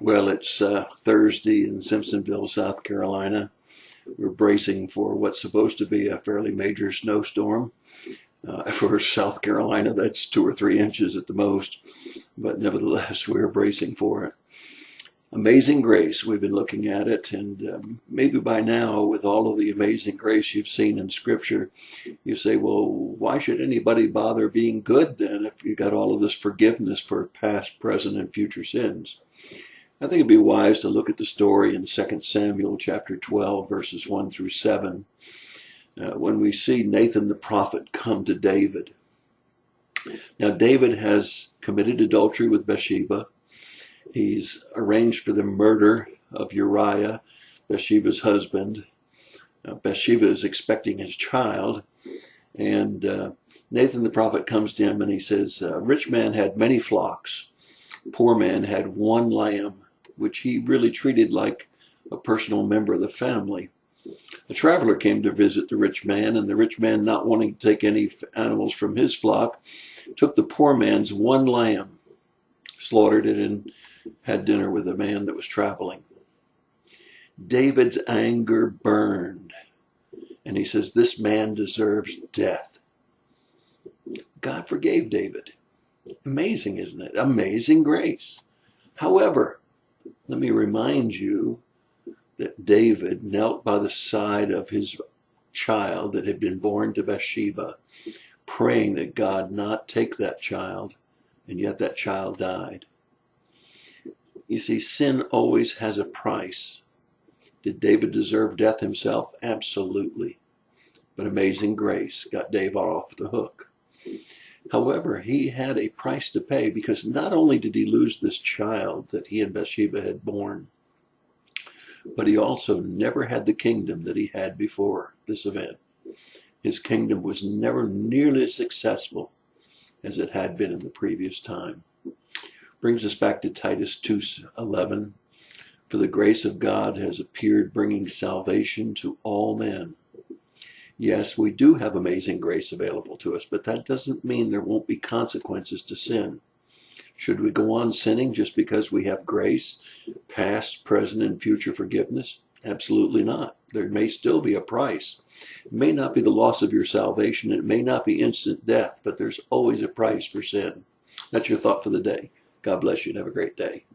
Well, it's Thursday in Simpsonville, South Carolina. We're bracing for what's supposed to be a fairly major snowstorm. For South Carolina, that's 2 or 3 inches at the most, but nevertheless, we're bracing for it. Amazing Grace, we've been looking at it, and maybe by now, with all of the amazing grace you've seen in Scripture, you say, well, why should anybody bother being good then if you got all of this forgiveness for past, present, and future sins? I think it'd be wise to look at the story in 2 Samuel chapter 12, verses 1 through 7, when we see Nathan the prophet come to David. Now, David has committed adultery with Bathsheba. He's arranged for the murder of Uriah, Bathsheba's husband. Bathsheba is expecting his child, and Nathan the prophet comes to him and he says, a rich man had many flocks. Poor man had one lamb, which he really treated like a personal member of the family. A traveler came to visit the rich man, and the rich man, not wanting to take any animals from his flock, took the poor man's one lamb, slaughtered it, and had dinner with the man that was traveling. David's anger burned, and he says, this man deserves death. God forgave David. Amazing, isn't it? Amazing grace. However, let me remind you that David knelt by the side of his child that had been born to Bathsheba, praying that God not take that child, and yet that child died. You see, sin always has a price. Did David deserve death himself? Absolutely. But amazing grace got David off the hook. However, he had a price to pay, because not only did he lose this child that he and Bathsheba had born, but he also never had the kingdom that he had before this event. His kingdom was never nearly as successful as it had been in the previous time. Brings us back to Titus 2:11. For the grace of God has appeared, bringing salvation to all men. Yes, we do have amazing grace available to us, but that doesn't mean there won't be consequences to sin. Should we go on sinning just because we have grace, past, present, and future forgiveness? Absolutely not. There may still be a price. It may not be the loss of your salvation. It may not be instant death, but there's always a price for sin. That's your thought for the day. God bless you and have a great day.